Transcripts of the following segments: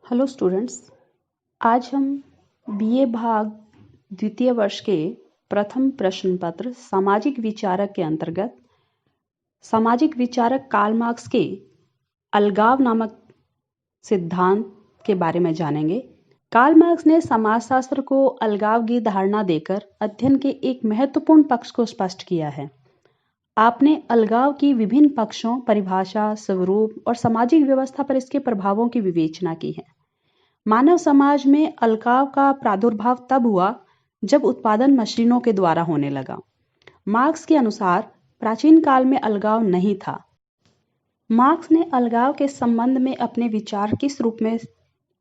Hello students. आज हम BA भाग द्वितीय वर्ष के प्रथम प्रश्न पत्र सामाजिक विचारक के अंतर्गत सामाजिक विचारक कार्ल मार्क्स के अलगाव नामक सिद्धांत के बारे में जानेंगे। कार्ल मार्क्स ने समाजशास्त्र को अलगाव की धारणा देकर अध्ययन के एक महत्वपूर्ण पक्ष को स्पष्ट किया है। आपने अलगाव की विभिन्न पक्षों, परिभाषा, स्वरूप और सामाजिक व्यवस्था पर इसके प्रभावों की विवेचना की है। मानव समाज में अलगाव का प्रादुर्भाव तब हुआ जब उत्पादन मशीनों के द्वारा होने लगा। मार्क्स के अनुसार प्राचीन काल में अलगाव नहीं था। मार्क्स ने अलगाव के संबंध में अपने विचार किस रूप में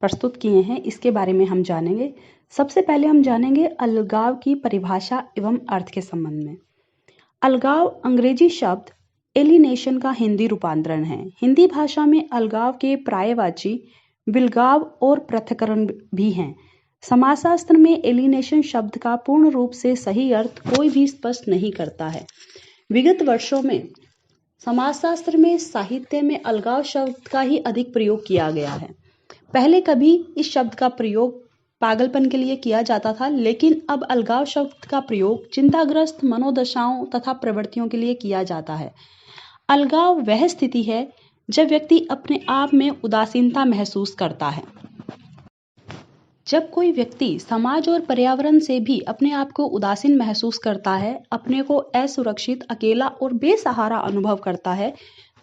प्रस्तुत किए हैं, इसके बारे में हम जानेंगे। सबसे पहले हम जानेंगे अलगाव की परिभाषा एवं अर्थ के संबंध में। अलगाव अंग्रेजी शब्द एलिनेशन का हिंदी रूपांतरण है। हिंदी भाषा में अलगाव के पर्यायवाची विलगाव और पृथक्करण भी हैं। समाजशास्त्र में एलिनेशन शब्द का पूर्ण रूप से सही अर्थ कोई भी स्पष्ट नहीं करता है। विगत वर्षों में समाजशास्त्र में साहित्य में अलगाव शब्द का ही अधिक प्रयोग किया गया है। पहले कभी इस शब्द का प्रयोग पागलपन के लिए किया जाता था, लेकिन अब अलगाव शब्द का प्रयोग चिंताग्रस्त मनोदशाओं तथा प्रवृत्तियों के लिए किया जाता है। अलगाव वह स्थिति है जब व्यक्ति अपने आप में उदासीनता महसूस करता है। जब कोई व्यक्ति समाज और पर्यावरण से भी अपने आप को उदासीन महसूस करता है, अपने को असुरक्षित, अकेला और बेसहारा अनुभव करता है,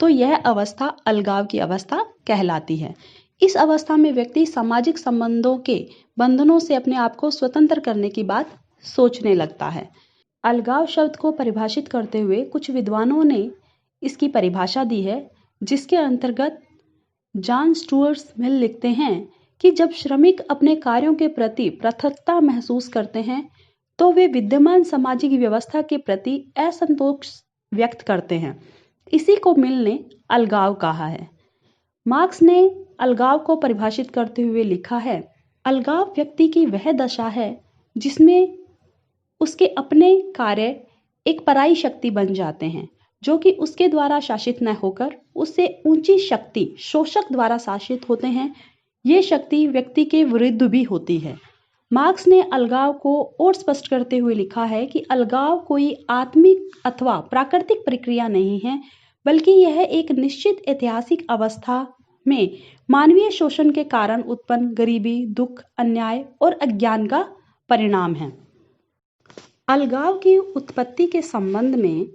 तो यह अवस्था अलगाव की अवस्था कहलाती है। इस अवस्था में व्यक्ति सामाजिक संबंधों के बंधनों से अपने आप को स्वतंत्र करने की बात सोचने लगता है। अलगाव शब्द को परिभाषित करते हुए कुछ विद्वानों ने इसकी परिभाषा दी है, जिसके अंतर्गत जॉन स्टुअर्ट मिल लिखते हैं कि जब श्रमिक अपने कार्यों के प्रति पृथकता महसूस करते हैं तो वे विद्यमान सामाजिक व्यवस्था के प्रति असंतोष व्यक्त करते हैं। इसी को मिल ने अलगाव कहा है। मार्क्स ने अलगाव को परिभाषित करते हुए लिखा है, अलगाव व्यक्ति की वह दशा है जिसमें उसके अपने कार्य एक पराई शक्ति बन जाते हैं, जो कि उसके द्वारा शासित न होकर उससे ऊंची शक्ति शोषक द्वारा शासित होते हैं। ये शक्ति व्यक्ति के विरुद्ध भी होती है। मार्क्स ने अलगाव को और स्पष्ट करते हुए लिखा है कि अलगाव कोई आत्मिक अथवा प्राकृतिक प्रक्रिया नहीं है, बल्कि यह एक निश्चित ऐतिहासिक अवस्था में मानवीय शोषण के कारण उत्पन्न गरीबी, दुख, अन्याय और अज्ञान का परिणाम है। अलगाव की उत्पत्ति के संबंध में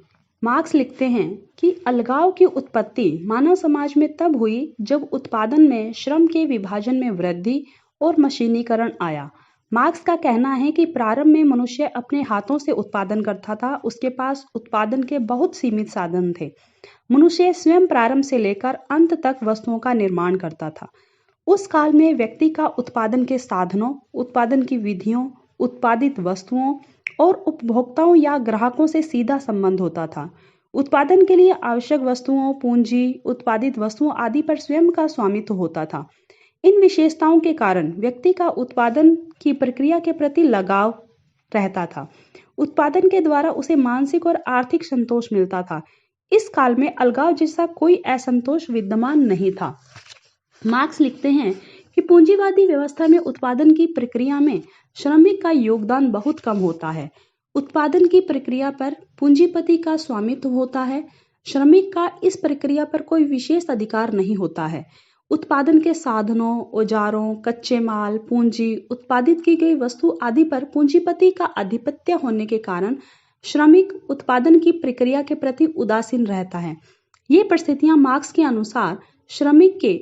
मार्क्स लिखते हैं कि अलगाव की उत्पत्ति मानव समाज में तब हुई जब उत्पादन में श्रम के विभाजन में वृद्धि और मशीनीकरण आया। मार्क्स का कहना है कि प्रारंभ में मनुष्य अपने हाथों से उत्पादन करता था। उसके पास उत्पादन के बहुत सीमित साधन थे। मनुष्य स्वयं प्रारंभ से लेकर अंत तक वस्तुओं का निर्माण करता था। उस काल में व्यक्ति का उत्पादन के साधनों, उत्पादन की विधियों, उत्पादित वस्तुओं और उपभोक्ताओं या ग्राहकों से सीधा संबंध होता था। उत्पादन के लिए आवश्यक वस्तुओं, पूंजी, उत्पादित वस्तुओं आदि पर स्वयं का स्वामित्व होता था। इन विशेषताओं के कारण व्यक्ति का उत्पादन की प्रक्रिया के प्रति लगाव रहता था। उत्पादन के द्वारा उसे मानसिक और आर्थिक संतोष मिलता था। इस काल में अलगाव जैसा कोई असंतोष विद्यमान नहीं था। मार्क्स लिखते हैं कि पूंजीवादी व्यवस्था में उत्पादन की प्रक्रिया में श्रमिक का योगदान बहुत कम होता है। उत्पादन की प्रक्रिया पर पूंजीपति का स्वामित्व होता है। श्रमिक का इस प्रक्रिया पर कोई विशेष अधिकार नहीं होता है। उत्पादन के साधनों, औजारों, कच्चे माल, पूंजी, उत्पादित की गई वस्तु आदि पर पूंजीपति का आधिपत्य होने के कारण श्रमिक उत्पादन की प्रक्रिया के प्रति उदासीन रहता है। ये परिस्थितियां मार्क्स के अनुसार श्रमिक के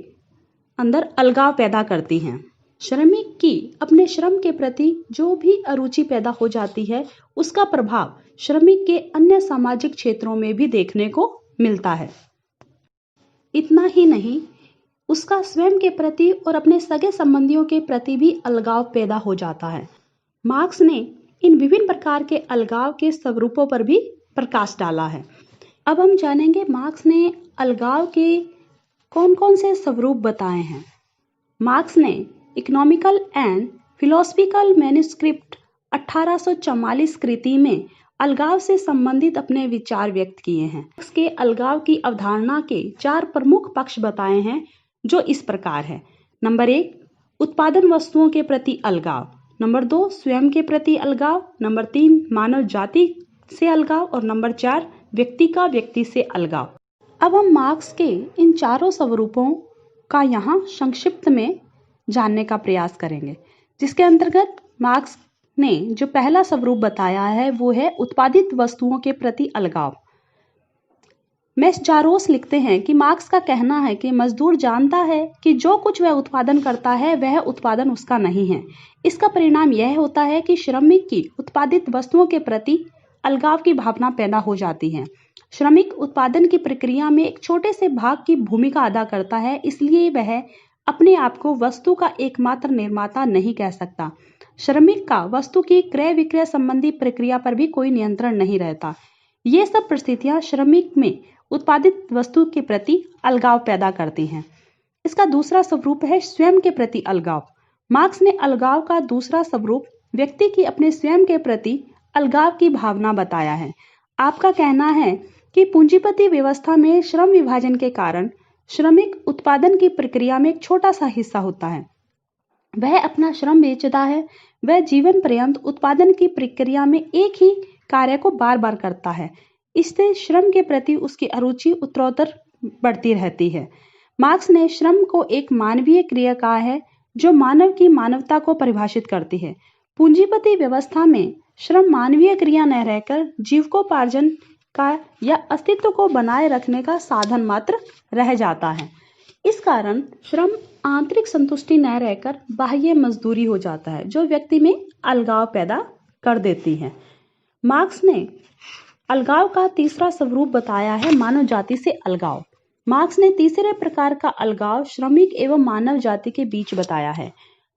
अंदर अलगाव पैदा करती हैं। श्रमिक की अपने श्रम के प्रति जो भी अरुचि पैदा हो जाती है, उसका प्रभाव श्रमिक के अन्य सामाजिक क्षेत्रों में भी देखने को मिलता है। इतना ही नहीं, उसका स्वयं के प्रति और अपने सगे संबंधियों के प्रति भी अलगाव पैदा हो जाता है। मार्क्स ने इन विभिन्न प्रकार के अलगाव के स्वरूपों पर भी प्रकाश डाला है। अब हम जानेंगे मार्क्स ने अलगाव के कौन कौन से स्वरूप बताए हैं। मार्क्स ने इकोनॉमिकल एंड फिलोसफिकल मैन्युस्क्रिप्ट 1844 कृति में अलगाव से संबंधित अपने विचार व्यक्त किए हैं। इसके अलगाव की अवधारणा के 4 प्रमुख पक्ष बताए हैं, जो इस प्रकार है। नंबर 1, उत्पादन वस्तुओं के प्रति अलगाव। नंबर 2, स्वयं के प्रति अलगाव। नंबर 3, मानव जाति से अलगाव। और नंबर 4, व्यक्ति का व्यक्ति से अलगाव। अब हम मार्क्स के इन चारों स्वरूपों का यहाँ संक्षिप्त में जानने का प्रयास करेंगे, जिसके अंतर्गत मार्क्स ने जो पहला स्वरूप बताया है वो है उत्पादित वस्तुओं के प्रति अलगाव। मेस्जारोस लिखते हैं कि मार्क्स का कहना है कि मजदूर जानता है कि जो कुछ वह उत्पादन करता है वह उत्पादन उसका नहीं है। इसका परिणाम यह होता है कि श्रमिक की उत्पादित वस्तुओं के प्रति अलगाव की भावना पैदा हो जाती है। श्रमिक उत्पादन की प्रक्रिया में एक छोटे से भाग की भूमिका अदा करता है, इसलिए वह अपने आप को वस्तु का एकमात्र निर्माता नहीं कह सकता। श्रमिक का वस्तु की क्रय विक्रय संबंधी प्रक्रिया पर भी कोई नियंत्रण नहीं रहता। ये सब परिस्थितियां श्रमिक में उत्पादित वस्तु के प्रति अलगाव पैदा करती हैं। इसका दूसरा स्वरूप है स्वयं के प्रति अलगाव। मार्क्स ने अलगाव का दूसरा स्वरूप व्यक्ति की अपने स्वयं के प्रति अलगाव की भावना बताया है। आपका कहना है कि पूंजीपति व्यवस्था में श्रम विभाजन के कारण श्रमिक उत्पादन की प्रक्रिया में एक छोटा सा हिस्सा होता है। वह अपना श्रम बेचता है। वह जीवन पर्यंत उत्पादन की प्रक्रिया में एक ही कार्य को बार बार करता है। इससे श्रम के प्रति उसकी अरुचि उत्तरोत्तर बढ़ती रहती है। मार्क्स ने श्रम को एक मानवीय क्रिया कहा है जो मानव की मानवता को परिभाषित करती है। पूंजीपति व्यवस्था में श्रम मानवीय क्रिया न रहकर जीविकोपार्जन का या अस्तित्व को बनाए रखने का साधन मात्र रह जाता है। इस कारण श्रम आंतरिक संतुष्टि न रहकर बाह्य मजदूरी हो जाता है, जो व्यक्ति में अलगाव पैदा कर देती है। मार्क्स ने अलगाव का तीसरा स्वरूप बताया है मानव जाति से अलगाव। मार्क्स ने तीसरे प्रकार का अलगाव श्रमिक एवं मानव जाति के बीच बताया है।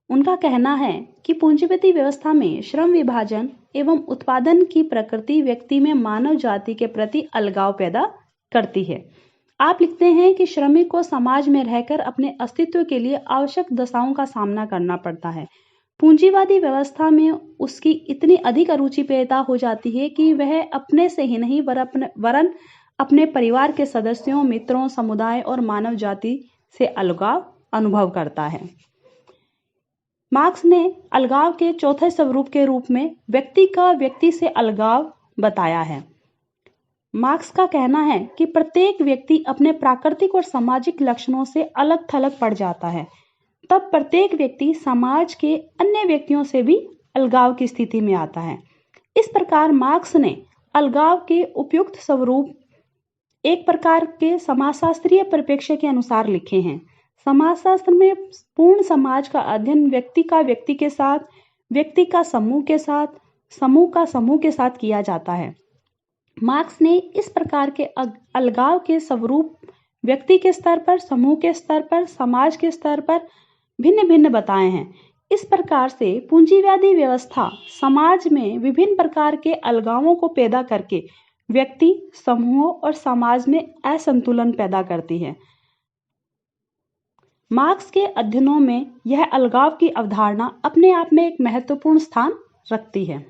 उनका कहना है कि पूंजीपति व्यवस्था में श्रम विभाजन एवं उत्पादन की प्रकृति व्यक्ति में मानव जाति के प्रति अलगाव पैदा करती है। आप लिखते हैं कि श्रमिक को समाज में रहकर अपने अस्तित्व के लिए आवश्यक दशाओं का सामना करना पड़ता है। पूंजीवादी व्यवस्था में उसकी इतनी अधिक अरुचि पैदा हो जाती है कि वह अपने से ही नहीं वरन अपने परिवार के सदस्यों, मित्रों, समुदाय और मानव जाति से अलगाव अनुभव करता है। मार्क्स ने अलगाव के चौथे स्वरूप के रूप में व्यक्ति का व्यक्ति से अलगाव बताया है। मार्क्स का कहना है कि प्रत्येक व्यक्ति अपने प्राकृतिक और सामाजिक लक्षणों से अलग थलग पड़ जाता है। तब प्रत्येक व्यक्ति समाज के अन्य व्यक्तियों से भी अलगाव की स्थिति में आता है। इस प्रकार मार्क्स ने अलगाव के उपयुक्त स्वरूप एक प्रकार के समाजशास्त्रीय परिप्रेक्ष्य के अनुसार लिखे हैं। समाजशास्त्र में पूर्ण समाज का अध्ययन व्यक्ति का व्यक्ति के साथ, व्यक्ति का समूह के साथ, समूह का समूह के साथ किया जाता है। मार्क्स ने इस प्रकार के अलगाव के स्वरूप व्यक्ति के स्तर पर, समूह के स्तर पर, समाज के स्तर पर भिन्न भिन्न बताए हैं। इस प्रकार से पूंजीवादी व्यवस्था समाज में विभिन्न प्रकार के अलगावों को पैदा करके व्यक्ति, समूहों और समाज में असंतुलन पैदा करती है। मार्क्स के अध्ययनों में यह अलगाव की अवधारणा अपने आप में एक महत्वपूर्ण स्थान रखती है।